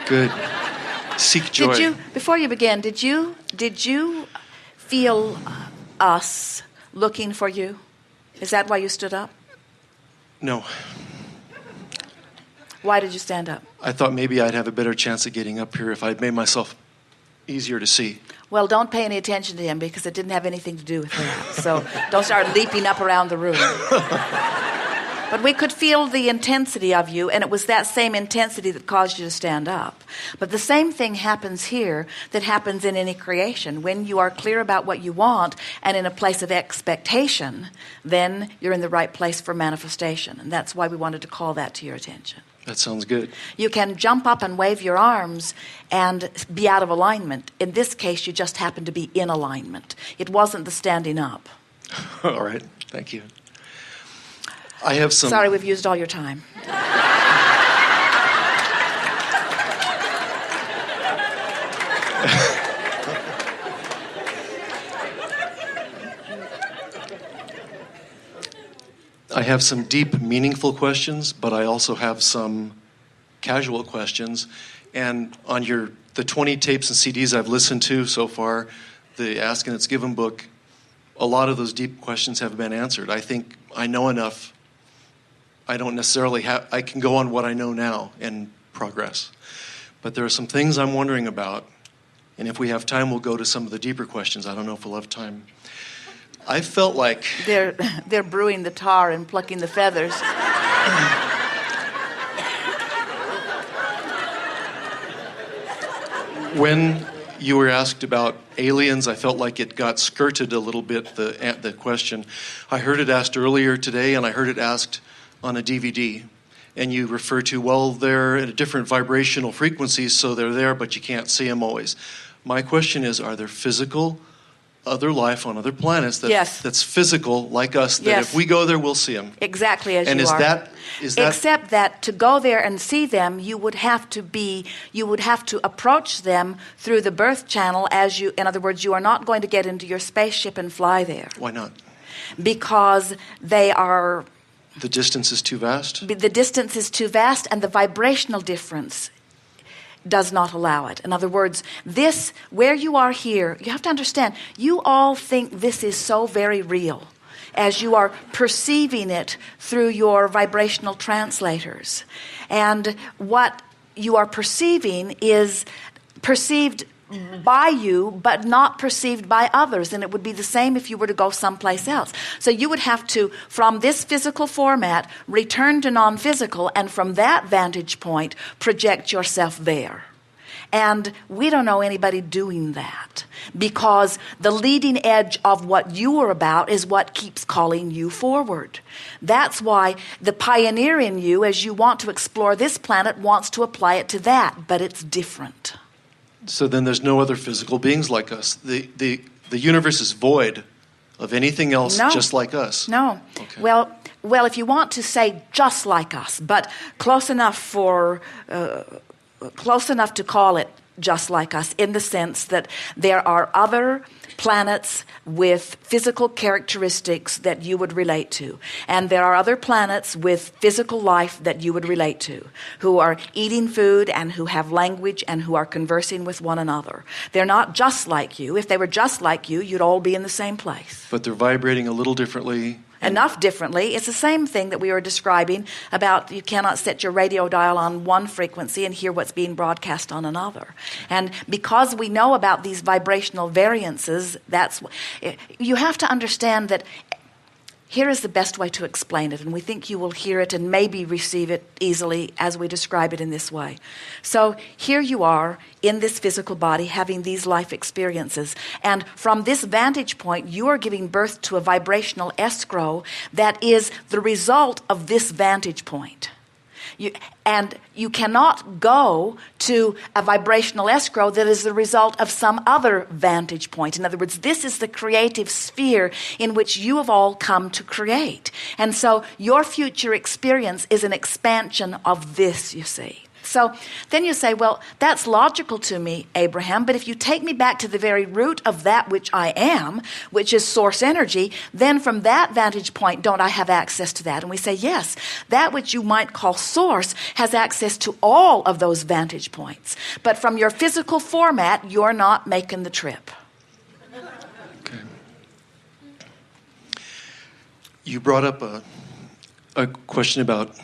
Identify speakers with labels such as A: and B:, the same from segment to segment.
A: Good. Seek joy.
B: Before you begin, did you feel us looking for you? Is that why you stood up?
A: No.
B: Why did you stand up?
A: I thought maybe I'd have a better chance of getting up here if I'd made myself easier to see.
B: Well, don't pay any attention to him because it didn't have anything to do with that. So don't start leaping up around the room. But we could feel the intensity of you, and it was that same intensity that caused you to stand up. But the same thing happens here that happens in any creation. When you are clear about what you want and in a place of expectation, then you're in the right place for manifestation. And that's why we wanted to call that to your attention.
A: That sounds good.
B: You can jump up and wave your arms and be out of alignment. In this case, you just happen to be in alignment. It wasn't the standing up.
A: All right. Thank you. I have some...
B: Sorry, we've used all your time.
A: I have some deep, meaningful questions, but I also have some casual questions. And on the 20 tapes and CDs I've listened to so far, the Ask and It's Given book, a lot of those deep questions have been answered. I think I know enough. I don't necessarily I can go on what I know now and progress. But there are some things I'm wondering about. And if we have time, we'll go to some of the deeper questions. I don't know if we'll have time. I felt like...
B: They're brewing the tar and plucking the feathers.
A: When you were asked about aliens, I felt like it got skirted a little bit, the question. I heard it asked earlier today, and I heard it asked on a DVD. And you refer to, well, they're at a different vibrational frequencies, so they're there, but you can't see them always. My question is, are there physical other life on other planets that's physical like us, that if we go there, we'll see them?
B: Exactly as
A: and
B: you are.
A: And is that...
B: Except that to go there and see them, you would have to approach them through the birth channel in other words, you are not going to get into your spaceship and fly there.
A: Why not?
B: Because they are...
A: The distance is too vast?
B: The distance is too vast, and the vibrational difference does not allow it. In other words, where you are here, you have to understand, you all think this is so very real as you are perceiving it through your vibrational translators. And what you are perceiving is perceived by you, but not perceived by others. And it would be the same if you were to go someplace else. So you would have to, from this physical format, return to non-physical, and from that vantage point, project yourself there. And we don't know anybody doing that, because the leading edge of what you are about is what keeps calling you forward. That's why the pioneer in you, as you want to explore this planet, wants to apply it to that, but it's different.
A: So then there's no other physical beings like us. The universe is void of anything else just like us.
B: No.
A: Okay.
B: Well, if you want to say just like us, but close enough to call it just like us, in the sense that there are other planets with physical characteristics that you would relate to. And there are other planets with physical life that you would relate to, who are eating food and who have language and who are conversing with one another. They're not just like you. If they were just like you, you'd all be in the same place.
A: But they're vibrating a little differently.
B: Enough differently. It's the same thing that we were describing about you cannot set your radio dial on one frequency and hear what's being broadcast on another. And because we know about these vibrational variances, you have to understand that here is the best way to explain it, and we think you will hear it and maybe receive it easily as we describe it in this way. So here you are in this physical body having these life experiences, and from this vantage point you are giving birth to a vibrational escrow that is the result of this vantage point. You cannot go to a vibrational escrow that is the result of some other vantage point. In other words, this is the creative sphere in which you have all come to create. And so your future experience is an expansion of this, you see. So then you say, well, that's logical to me, Abraham, but if you take me back to the very root of that which I am, which is source energy, then from that vantage point, don't I have access to that? And we say, yes, that which you might call source has access to all of those vantage points. But from your physical format, you're not making the trip.
A: Okay. You brought up a question about...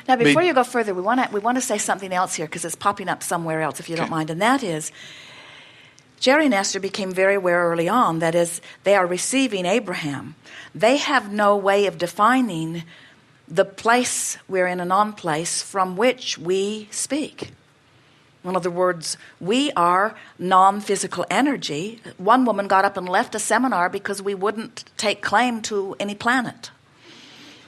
B: Now, before you go further, we want to say something else here because it's popping up somewhere else, if you don't mind. And that is, Jerry and Esther became very aware early on that as they are receiving Abraham, they have no way of defining the place we're in a non-place from which we speak. In other words, we are non-physical energy. One woman got up and left a seminar because we wouldn't take claim to any planet.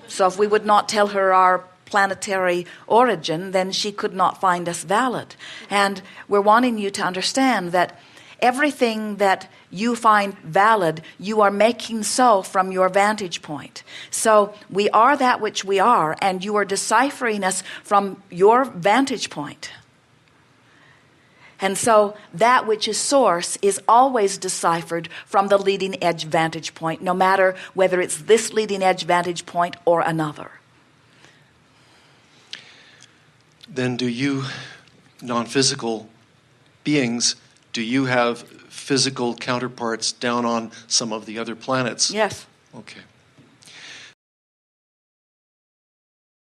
B: So if we would not tell her our planetary origin, then she could not find us valid. And we're wanting you to understand that everything that you find valid, you are making so from your vantage point. So we are that which we are, and you are deciphering us from your vantage point. And so that which is source is always deciphered from the leading edge vantage point, no matter whether it's this leading edge vantage point or another.
A: Then do you, non-physical beings, do you have physical counterparts down on some of the other planets?
B: Yes.
A: Okay.